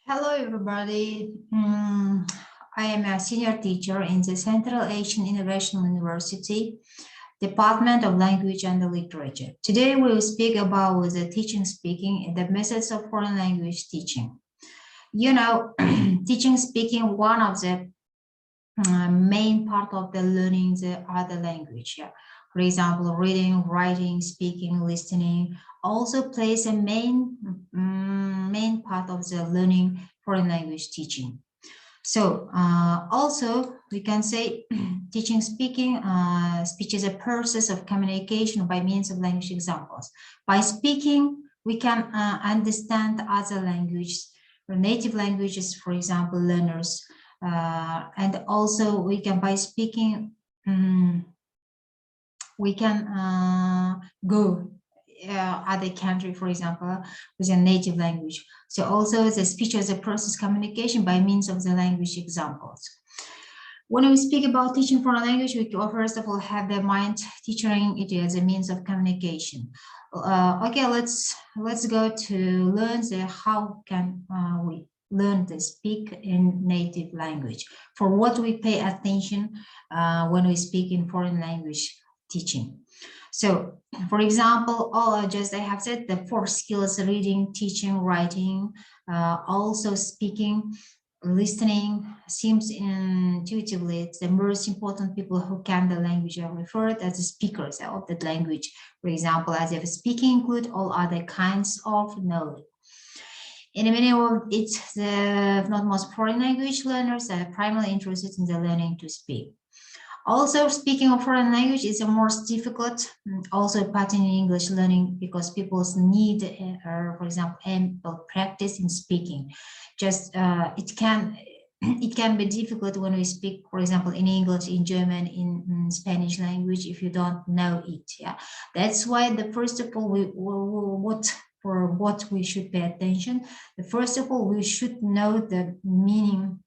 Hello, everybody. I am a senior teacher in the Central Asian International University, Department of Language and Literature. Today, we will speak about the teaching speaking and the methods of foreign language teaching. You know, teaching speaking, one of the main part of the learning the other language. Yeah. For example, reading, writing, speaking, listening also plays a main part of the learning foreign language teaching. So also we can say teaching speaking, speech is a process of communication by means of language examples. By speaking, we can understand other languages, or native languages, for example, learners. And also we can, by speaking, we can go other country, for example, with a native language. So also the speech as a process communication by means of the language examples. When we speak about teaching foreign language, we first of all have the mind teaching it as a means of communication. Okay, let's go to learn the how can we learn to speak in native language. For what we pay attention when we speak in foreign language teaching. So, for example, just I have said the 4 skills: reading, teaching, writing, also speaking, listening. Seems intuitively it's the most important people who can the language are referred as the speakers of that language. For example, as if speaking include all other kinds of knowledge. In a minute, it's the not most foreign language learners that are primarily interested in the learning to speak. Also, speaking of foreign language is the most difficult, also part in English learning, because people need, for example, ample practice in speaking. Just it can be difficult when we speak, for example, in English, in German, in Spanish language, if you don't know it. Yeah, that's why the first of all, what we should pay attention. The first of all, we should know the meaning.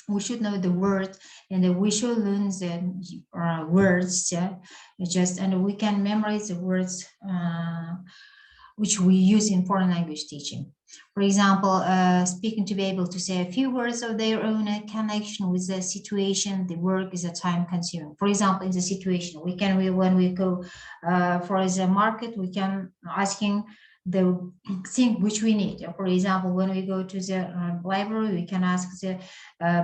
We should know the word, and we should learn the words. Yeah, and we can memorize the words which we use in foreign language teaching. For example, speaking to be able to say a few words of their own connection with the situation, the work is a time consuming. For example, in the situation, when we go for the market, we can asking the thing which we need. For example, when we go to the library, we can ask the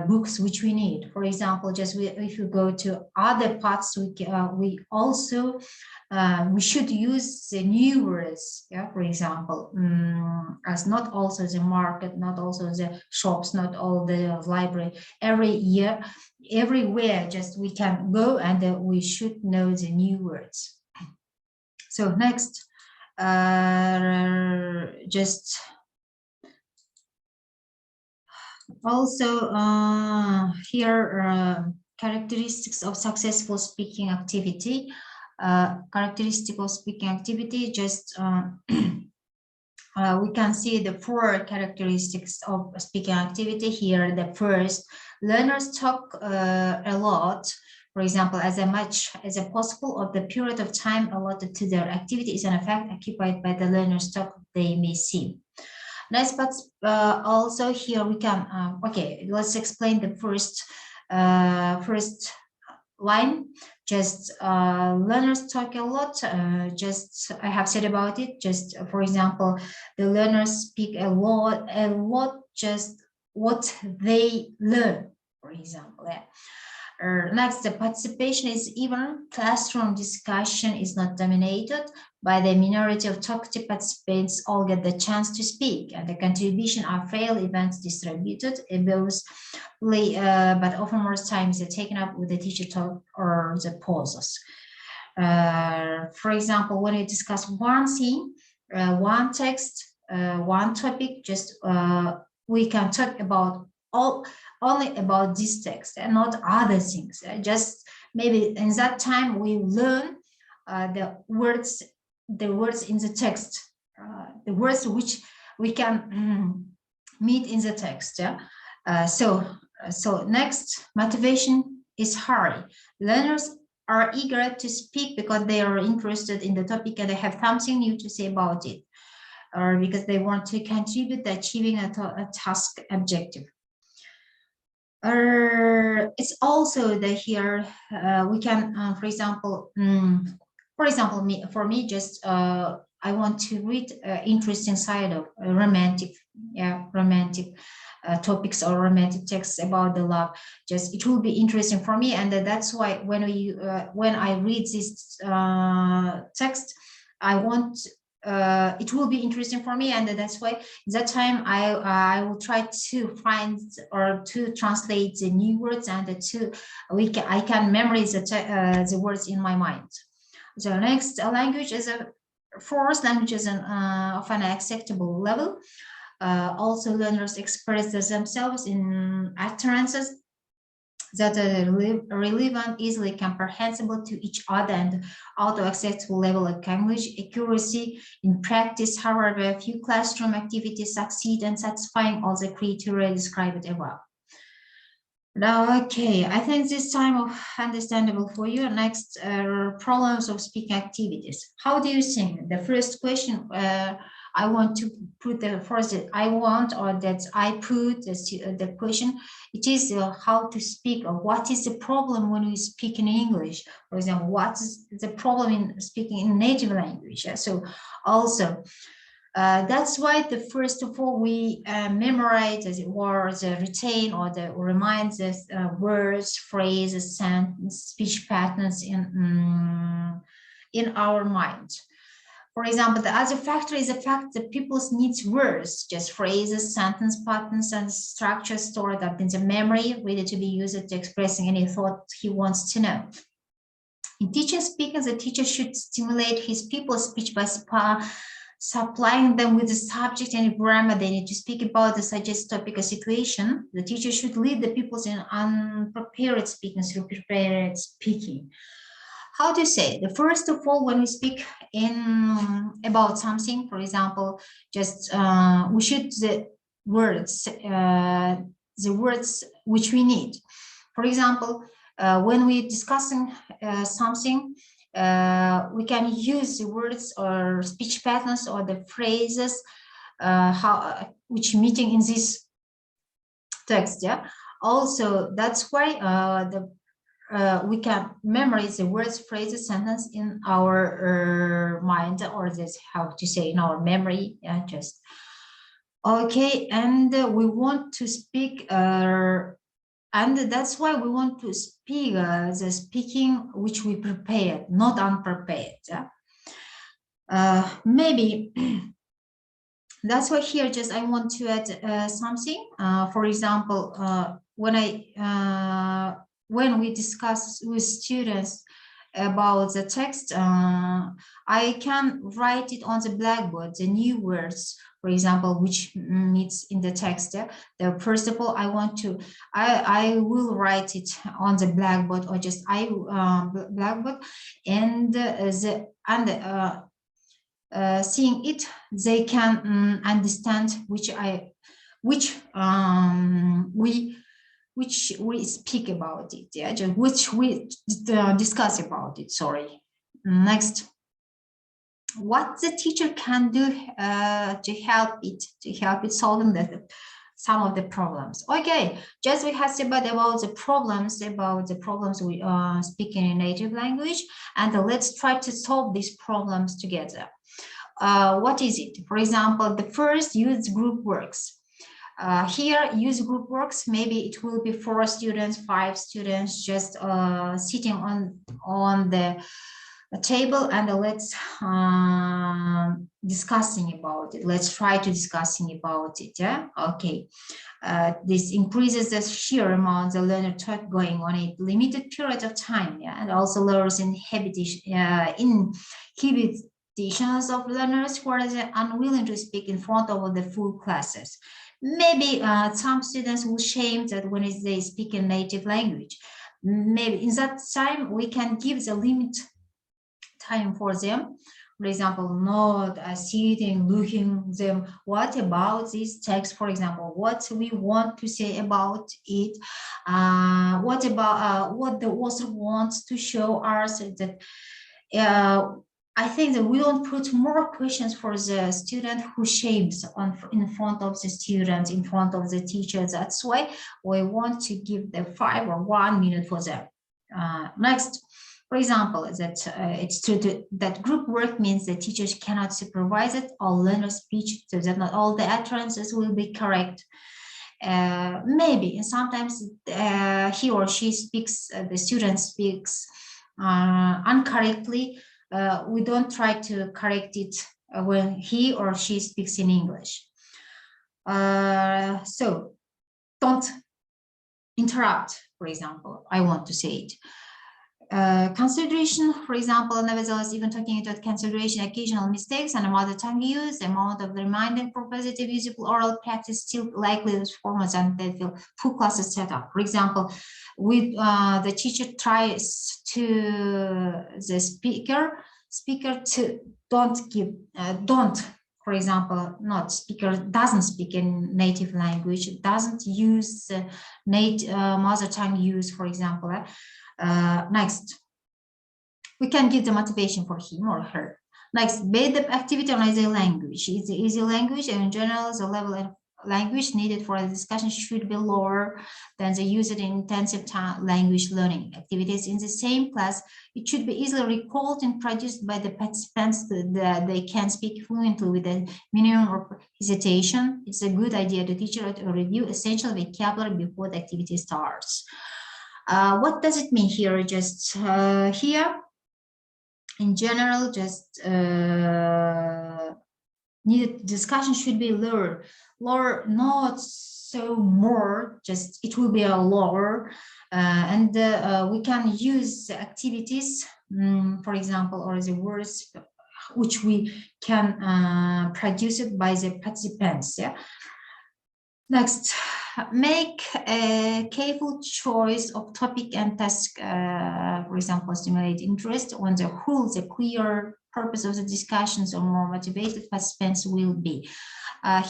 books which we need. For example, if you go to other parts, we also we should use the new words. Yeah, for example, as not also the market, not also the shops, not all the library. Every year, everywhere, just we can go and we should know the new words. So next. Just also here characteristics of successful speaking activity. Characteristic of speaking activity, just we can see the 4 characteristics of speaking activity here. The first, learners talk a lot. For example, as much as possible of the period of time allotted to their activity is in effect occupied by the learner's talk they may see. Nice, but also here we can, okay, let's explain the first line. Just learners talk a lot. Just I have said about it. Just for example, the learners speak a lot. Just what they learn. For example, yeah. Next, the participation is even. Classroom discussion is not dominated by the minority of talkative participants. All get the chance to speak, and the contribution are fail events distributed evenly, but often more times they're taken up with the teacher talk or the pauses. For example, when we discuss one thing, one text, one topic, just we can talk about only about this text and not other things. Just maybe in that time we learn the words in the text, the words which we can meet in the text. Yeah? So next, motivation is high. Learners are eager to speak because they are interested in the topic and they have something new to say about it. or because they want to contribute to achieving a task objective. It's also that here we can, for example, for me, just I want to read interesting side of romantic topics or romantic texts about the love. Just it will be interesting for me, and that's why when I read this text, I want it will be interesting for me, and that's why that time I will try to find or to translate the new words, and I can memorize the words in my mind. So next language is a fourth language is of an acceptable level. Also, learners express themselves in utterances that are relevant, easily comprehensible to each other, and auto acceptable level of language accuracy. In practice, however, a few classroom activities succeed in satisfying all the criteria described above. Now, okay, I think this time of understandable for you. Next, problems of speaking activities. How do you think? The first question I want to put the first that I want, or that I put the question, it is how to speak, or what is the problem when we speak in English? For example, what is the problem in speaking in native language? So also, that's why the first of all we memorize, as it were, the retain or the remind the words, phrases, sentence, speech patterns in our mind. For example, the other factor is the fact that people needs words, just phrases, sentence patterns, and structures stored up in the memory, ready to be used to expressing any thought he wants to know. In teaching speaking, the teacher should stimulate his people's speech by supplying them with the subject and grammar they need to speak about the suggested topic or situation. The teacher should lead the pupils in unprepared speaking through prepared speaking. How to say? The first of all, when we speak about something, for example, just we should the words which we need. For example, when we're discussing something, we can use the words or speech patterns or the phrases which meeting in this text. Yeah. Also, that's why we can memorize the words, phrases, sentence in our mind, or this how to say in our memory. Just okay, and we want to speak. And that's why we want to speak the speaking which we prepared, not unprepared. Maybe that's why here just I want to add something. For example, when we discuss with students about the text, I can write it on the blackboard, the new words, for example, which meets in the text. First of all, I will write it on the blackboard, or just blackboard, and seeing it, they can understand which we speak about it, yeah, just which we discuss about it. Sorry. Next, what the teacher can do to help it solving some of the problems. Okay, just we have said about the problems we are speaking in native language, and let's try to solve these problems together. What is it? For example, the first, use group works. Here, use group works. Maybe it will be 4 students, 5 students, just sitting on the table, and let's discussing about it. Let's try to discussing about it. Yeah. Okay. This increases the sheer amount the learner taught going on a limited period of time. Yeah, and also lowers inhibitions of learners who are unwilling to speak in front of the full classes. Maybe some students will shame that when they speak in native language. Maybe in that time we can give the limit time for them. For example, not sitting, looking them. What about this text? For example, what we want to say about it? What about what the author wants to show us that I think that we don't put more questions for the student who shames in front of the students, in front of the teachers. That's why we want to give them 5 or 1 minute for them. Next, for example, that it's true that group work means the teachers cannot supervise it, all learners speech, so that not all the utterances will be correct. Maybe sometimes he or she speaks, the student speaks incorrectly. We don't try to correct it when he or she speaks in English. So don't interrupt, for example, I want to say it. Consideration, for example, nevertheless, even taking into consideration occasional mistakes and mother tongue use, the amount of the reminding for positive usable oral practice still likely is formats and they feel full classes set up. For example, with the teacher tries to the speaker to don't, for example, not speaker doesn't speak in native language, doesn't use native mother tongue use, for example. Next, we can give the motivation for him or her. Next, base the activity on easy language. It's easy language, and in general, the level of language needed for the discussion should be lower than the used in intensive language learning activities in the same class. It should be easily recalled and produced by the participants that they can speak fluently with a minimum of hesitation. It's a good idea to teacher to review essential vocabulary before the activity starts. What does it mean here? Just here, in general, just needed discussion should be lower, not so more, just it will be a lower, and we can use activities, for example, or the words which we can produce it by the participants. Yeah. Next, make a careful choice of topic and task, for example, stimulate interest. On the whole, the clear purpose of the discussions or more motivated participants will be.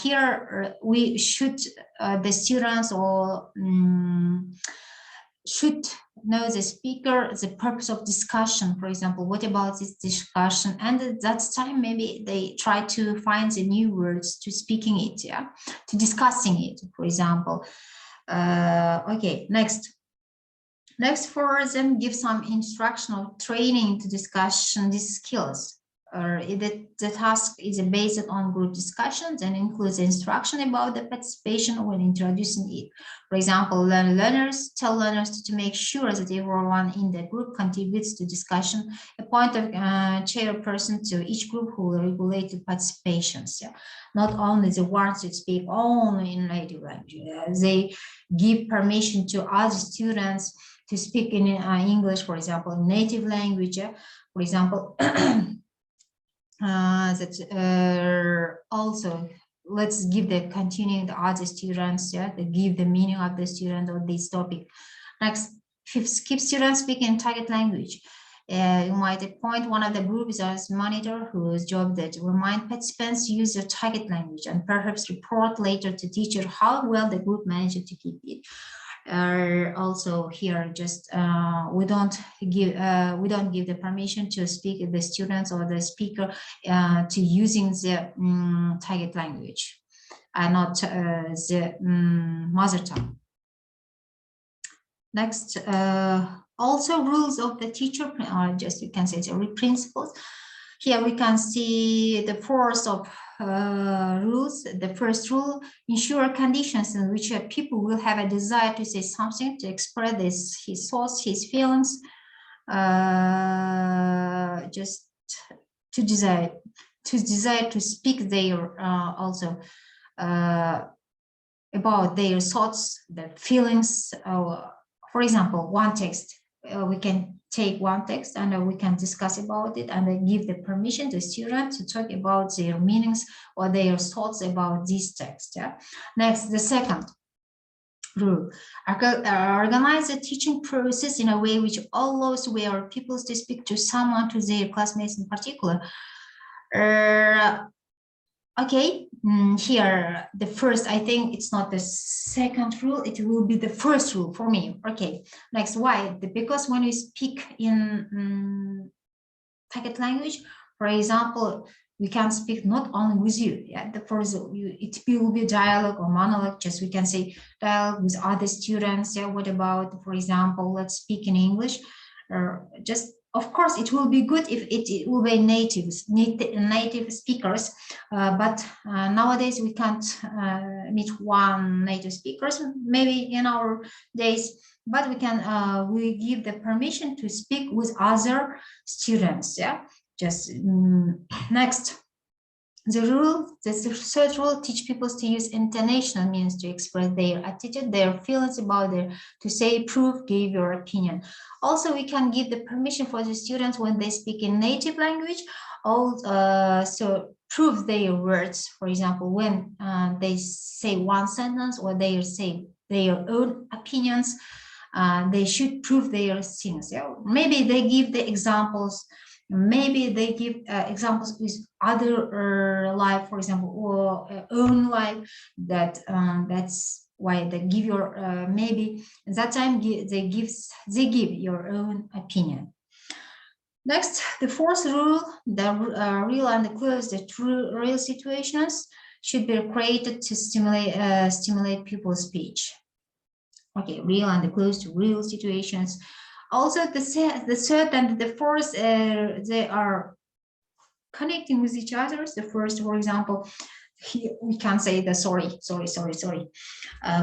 Here, we should, the students or should know the speaker, the purpose of discussion, for example, what about this discussion? And at that time, maybe they try to find the new words to speaking it, yeah, to discussing it, for example. Okay, next for them, give some instructional training to discussion these skills. The task is based on group discussions and includes instruction about the participation when introducing it. For example, tell learners to make sure that everyone in the group contributes to discussion, appoint a chairperson to each group who will regulate the participations. Yeah? Not only the ones that speak only in native language, they give permission to other students to speak in English, for example, in native language. For example, also let's give the continuing the other students, yeah, to give the meaning of the student on this topic. Next, keep students speaking target language. You might appoint one of the groups as monitor whose job that remind participants use their target language and perhaps report later to teacher how well the group managed to keep it. Also here, just we don't give the permission to speak the students or the speaker to using the target language and not the mother tongue. Next, also rules of the teacher, or just you can say the principles. Here we can see the force of rules. The first rule, ensure conditions in which people will have a desire to say something, to express his thoughts, his feelings, just to desire to speak their also about their thoughts, their feelings. For example, one text, we can take one text and we can discuss about it and then give the permission to students to talk about their meanings or their thoughts about this text. Yeah. Next, the second rule, organize the teaching process in a way which allows where people to speak to someone, to their classmates in particular. Okay, here the first, I think it's not the second rule, it will be the first rule for me. Okay, next, why? Because when we speak in target language, For example, we can speak not only with you. Yeah, it will be dialogue or monologue. Just we can say dialogue with other students. Yeah, what about, for example, let's speak in English, or just of course it will be good if it will be native speakers, but nowadays we can't meet one native speakers. Maybe in our days, but we can we give the permission to speak with other students. Yeah, just next. The third rule, teach people to use international means to express their attitude, their feelings about to say, prove, give your opinion. Also, we can give the permission for the students when they speak in native language, so prove their words. For example, when they say one sentence or they say their own opinions, they should prove their things. Yeah? Maybe they give the examples. Maybe they give examples with other life, for example, or own life. That's why they give your maybe at that time they give your own opinion. Next, the fourth rule: the real and the close, the true real situations should be created to stimulate people's speech. Okay, real and close to real situations. Also, the third and the fourth, they are connecting with each other. The first, for example, here we can say the sorry.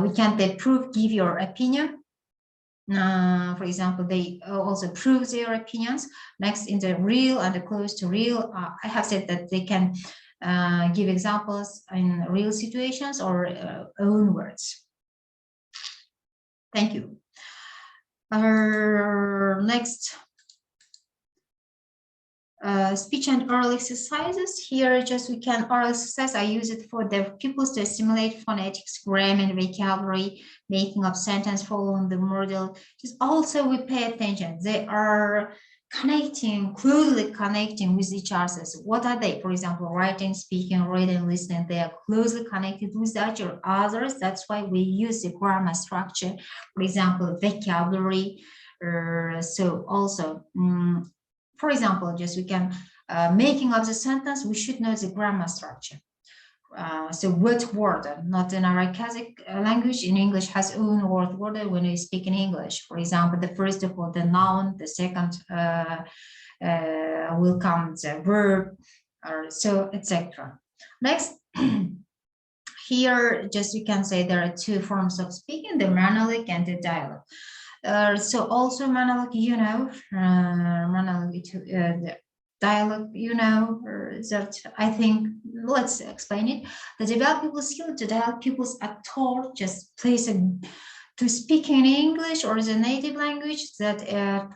We can't prove, give your opinion. For example, they also prove their opinions. Next, in the real and the close to real, I have said that they can give examples in real situations or own words. Thank you. Next, speech and oral exercises. Here, just we can oral exercise. I use it for the pupils to assimilate phonetics, grammar, and vocabulary, making up sentence, following the model. Just also we pay attention. They are closely connecting with each other. So what are they? For example, writing, speaking, reading, listening. They are closely connected with each others. That's why we use the grammar structure. For example, vocabulary. So also, for example, just we can making of the sentence. We should know the grammar structure. So what word, not in our Kazakh language, in English has own word order when we speak in English. For example, the first of all, the noun, the second will come the verb, or so, etc. Next, here, just you can say there are two forms of speaking, the monologue and the dialogue. So also monologue, monologue, the dialogue, that I think, let's explain it. The develop people's skill to develop people's actor just place to speak in English or the native language that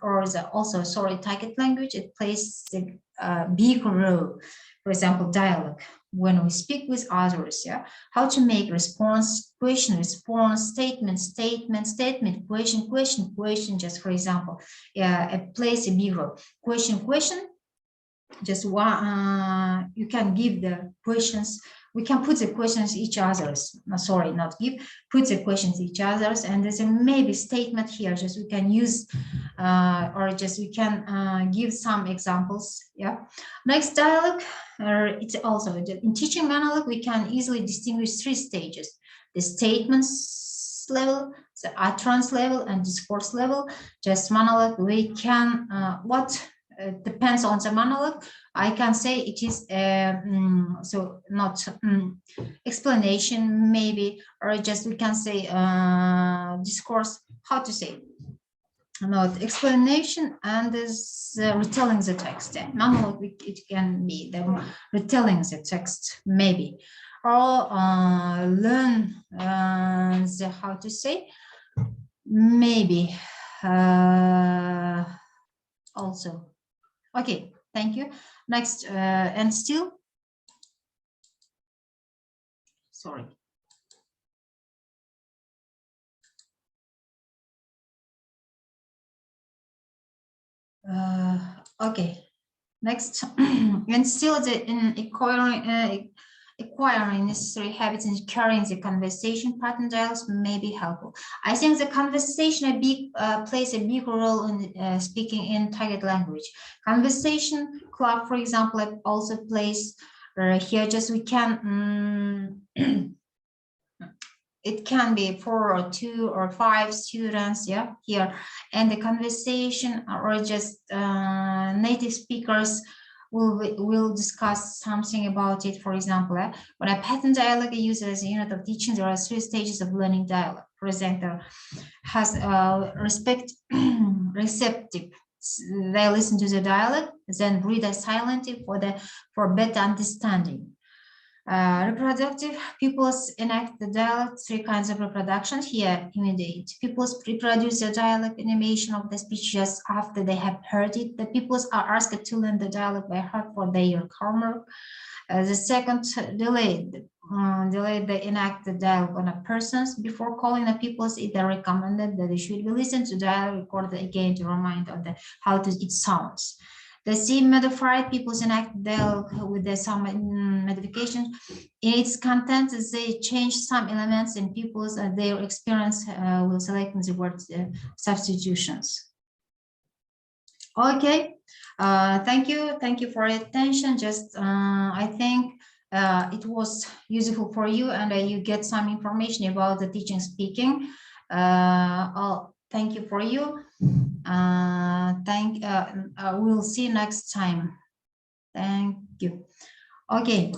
or the also target language, it plays a big role. For example, dialogue, when we speak with others, yeah, how to make response, question, response, statement, question, just for example, it plays a big role. Question, just one, you can give the questions, we can put the questions each other's, put the questions each other's, and there's a maybe statement here, just we can use, or just we can give some examples, yeah. Next, dialogue, it's also, in teaching monologue, we can easily distinguish three stages: the statements level, the utterance level, and discourse level. Just monologue, we can, depends on the monologue. I can say it is so not explanation maybe, or just we can say discourse, how to say, not explanation, and is retelling the text. Monologue, it can be the retelling the text maybe, or learn the, how to say, maybe also. Okay, thank you. Next, and still, sorry. Okay, next, and still in acquiring necessary habits and carrying the conversation pattern dialogues may be helpful. I think the conversation plays a big role in speaking in target language. Conversation club, for example, also plays here. Just we can. It can be 4 or 2 or 5 students, yeah, here, and the conversation or just native speakers will discuss something about it. For example, when a pattern dialogue is used as a unit of teaching, there are 3 stages of learning dialogue. Presenter has receptive. They listen to the dialogue, then read silently for better understanding. Reproductive pupils enact the dialogue. 3 kinds of reproduction here. Immediate pupils reproduce the dialogue animation of the speech just after they have heard it. The pupils are asked to learn the dialogue by heart for their homework. The second, delayed. They enact the dialogue on a person's. Before calling the pupils, it is recommended that they should be listened to dialogue recorded again to remind of how it sounds. The same modified peoples enact dialogue with some modifications. In its content, they change some elements in people's their experience will select the word substitutions. Okay, thank you for your attention. Just I think it was useful for you, and you get some information about the teaching speaking. Thank you for you. We'll see you next time. Thank you. Okay.